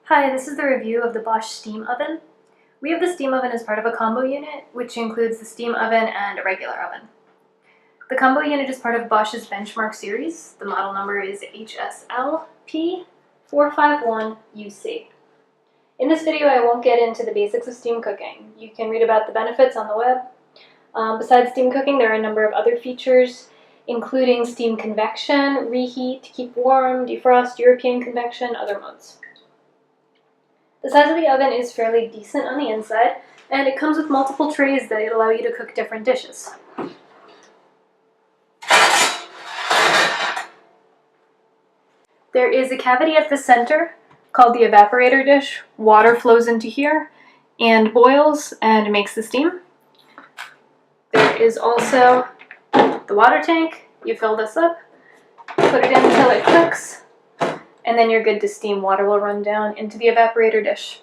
Hi, this is the review of the Bosch steam oven. We have the steam oven as part of a combo unit, which includes the steam oven and a regular oven. The combo unit is part of Bosch's benchmark series. The model number is HSLP451UC. In this video, I won't get into the basics of steam cooking. You can read about the benefits on the web. Besides steam cooking, there are a number of other features, including steam convection, reheat, keep warm, defrost, European convection, other modes. The size of the oven is fairly decent on the inside, and it comes with multiple trays that allow you to cook different dishes. There is a cavity at the center called the evaporator dish. Water flows into here and boils and makes the steam. There is also the water tank. You fill this up, put it in until it cooks, and then you're good to steam. Water will run down into the evaporator dish.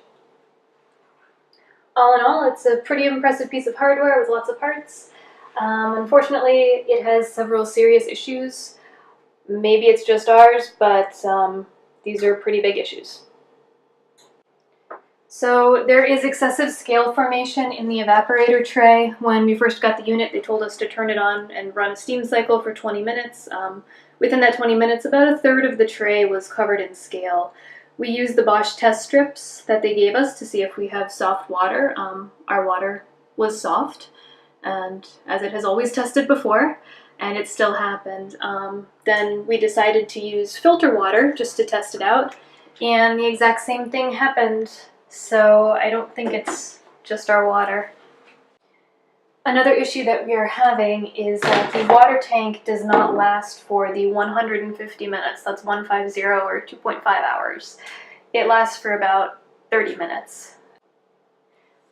All in all, it's a pretty impressive piece of hardware with lots of parts. Unfortunately, it has several serious issues. Maybe it's just ours, but these are pretty big issues. So there is excessive scale formation in the evaporator tray. When we first got the unit, they told us to turn it on and run a steam cycle for 20 minutes. Within that 20 minutes, about a third of the tray was covered in scale. We used the Bosch test strips that they gave us to see if we have soft water. Our water was soft, and as it has always tested before, and it still happened. Then we decided to use filter water just to test it out, and the exact same thing happened. So I don't think it's just our water. Another issue that we are having is that the water tank does not last for the 150 minutes. That's 150 or 2.5 hours. It lasts for about 30 minutes.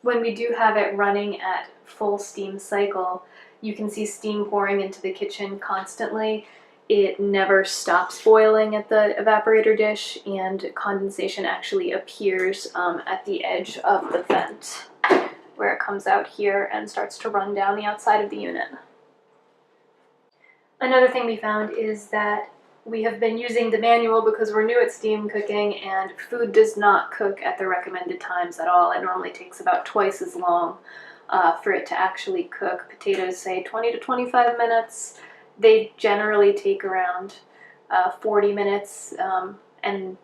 When we do have it running at full steam cycle, you can see steam pouring into the kitchen constantly. It never stops boiling at the evaporator dish, and condensation actually appears at the edge of the vent, where it comes out here and starts to run down the outside of the unit. Another thing we found is that we have been using the manual because we're new at steam cooking, and food does not cook at the recommended times at all. It normally takes about twice as long for it to actually cook. Potatoes say 20 to 25 minutes. They generally take around 40 minutes, and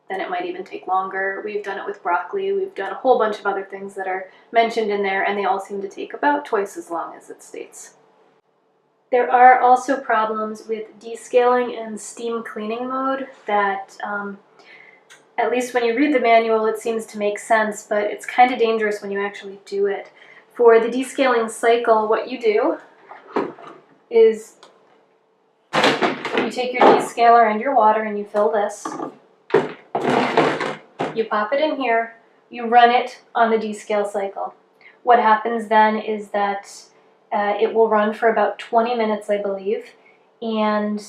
then it might even take longer. We've done it with broccoli. We've done a whole bunch of other things that are mentioned in there, and they all seem to take about twice as long as it states. There are also problems with descaling and steam cleaning mode that, at least when you read the manual, it seems to make sense, but it's kind of dangerous when you actually do it. For the descaling cycle, what you do is you take your descaler and your water and you fill this. You pop it in here, you run it on the descale cycle. What happens then is that it will run for about 20 minutes, I believe, and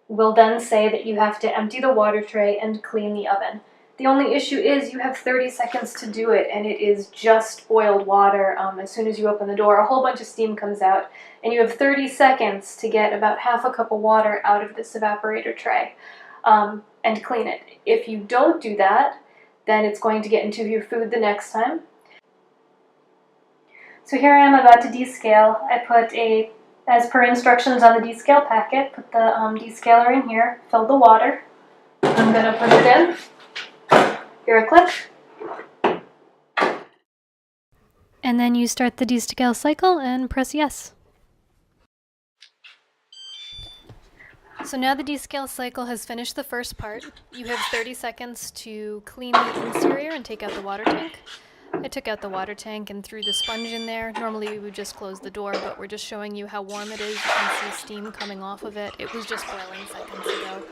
will then say that you have to empty the water tray and clean the oven. The only issue is you have 30 seconds to do it, and it is just boiled water. As soon as you open the door, a whole bunch of steam comes out, and you have 30 seconds to get about half a cup of water out of this evaporator tray and clean it. If you don't do that, then it's going to get into your food the next time. So here I am about to descale. I put as per instructions on the descale packet, put the descaler in here, filled the water. I'm going to put it in. Hear a click. And then you start the descale cycle and press yes. So now the descale cycle has finished the first part. You have 30 seconds to clean the interior and take out the water tank. I took out the water tank and threw the sponge in there. Normally we would just close the door, but we're just showing you how warm it is. You can see steam coming off of it. It was just boiling seconds ago.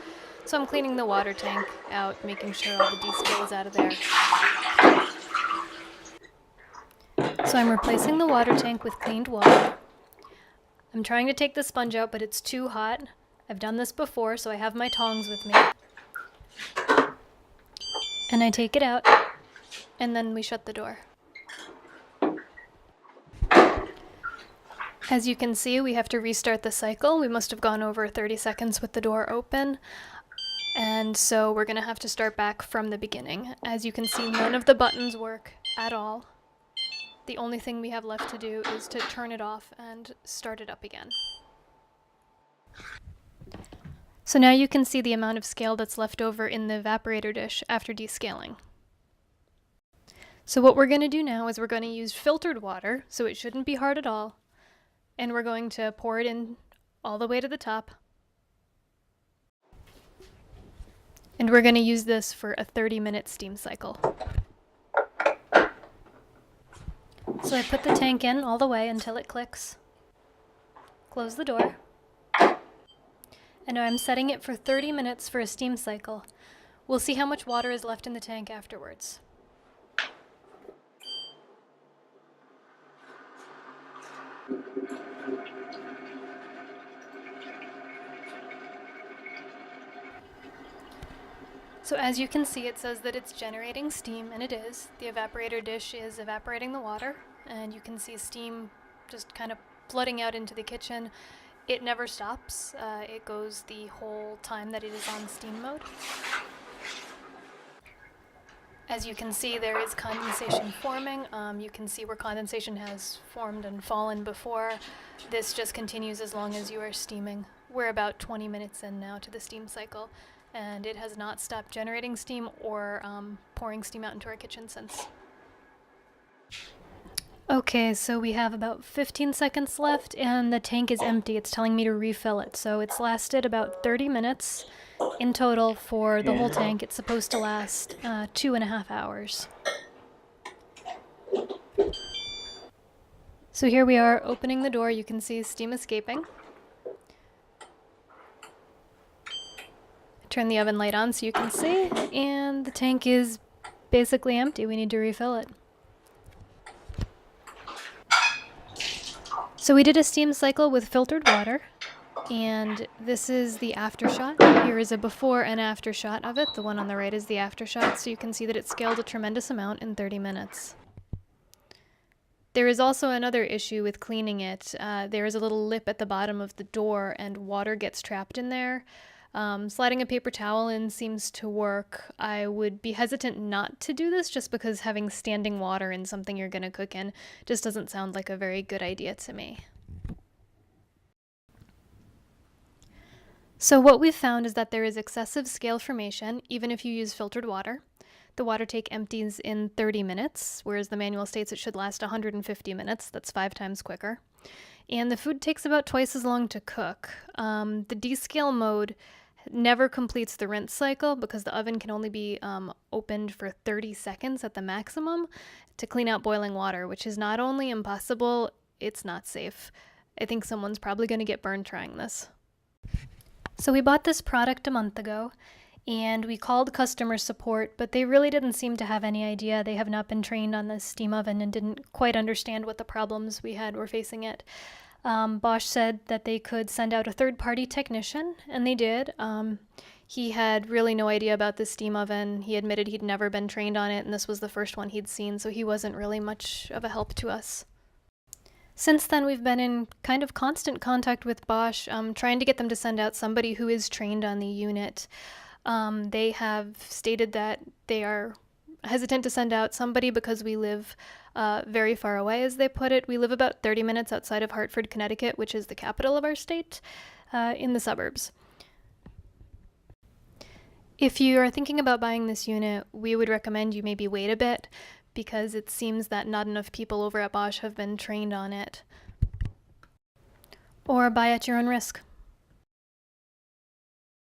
So I'm cleaning the water tank out, making sure all the descale is out of there. So I'm replacing the water tank with cleaned water. I'm trying to take the sponge out, but it's too hot. I've done this before, so I have my tongs with me. And I take it out, and then we shut the door. As you can see, we have to restart the cycle. We must have gone over 30 seconds with the door open. And so we're going to have to start back from the beginning. As you can see, none of the buttons work at all. The only thing we have left to do is to turn it off and start it up again. So now you can see the amount of scale that's left over in the evaporator dish after descaling. So what we're going to do now is we're going to use filtered water, so it shouldn't be hard at all, and we're going to pour it in all the way to the top. And we're going to use this for a 30-minute steam cycle. So I put the tank in all the way until it clicks. Close the door. And now I'm setting it for 30 minutes for a steam cycle. We'll see how much water is left in the tank afterwards. So as you can see, it says that it's generating steam, and it is. The evaporator dish is evaporating the water, and you can see steam just kind of flooding out into the kitchen. It never stops. It goes the whole time that it is on steam mode. As you can see, there is condensation forming. You can see where condensation has formed and fallen before. This just continues as long as you are steaming. We're about 20 minutes in now to the steam cycle, and it has not stopped generating steam or pouring steam out into our kitchen since. Okay, so we have about 15 seconds left, and the tank is empty. It's telling me to refill it. So it's lasted about 30 minutes in total for the whole tank. It's supposed to last 2.5 hours. So here we are opening the door. You can see steam escaping. Turn the oven light on so you can see, and the tank is basically empty. We need to refill it. So we did a steam cycle with filtered water, and this is the after shot. Here is a before and after shot of it. The one on the right is the after shot, so you can see that it scaled a tremendous amount in 30 minutes. There is also another issue with cleaning it. There is a little lip at the bottom of the door, and water gets trapped in there. Sliding a paper towel in seems to work. I would be hesitant not to do this just because having standing water in something you're going to cook in just doesn't sound like a very good idea to me. So what we've found is that there is excessive scale formation even if you use filtered water. The water tank empties in 30 minutes, whereas the manual states it should last 150 minutes. That's 5 times quicker. And the food takes about twice as long to cook. The descale mode never completes the rinse cycle because the oven can only be opened for 30 seconds at the maximum to clean out boiling water, which is not only impossible, it's not safe. I think someone's probably going to get burned trying this. So we bought this product a month ago, and we called customer support, but they really didn't seem to have any idea. They have not been trained on this steam oven and didn't quite understand what the problems we had were facing it. Bosch said that they could send out a third-party technician, and they did. He had really no idea about this steam oven. He admitted he'd never been trained on it, and this was the first one he'd seen, so he wasn't really much of a help to us. Since then, we've been in kind of constant contact with Bosch, trying to get them to send out somebody who is trained on the unit. They have stated that they are hesitant to send out somebody because we live very far away, as they put it. We live about 30 minutes outside of Hartford, Connecticut, which is the capital of our state, in the suburbs. If you are thinking about buying this unit, we would recommend you maybe wait a bit because it seems that not enough people over at Bosch have been trained on it. Or buy at your own risk.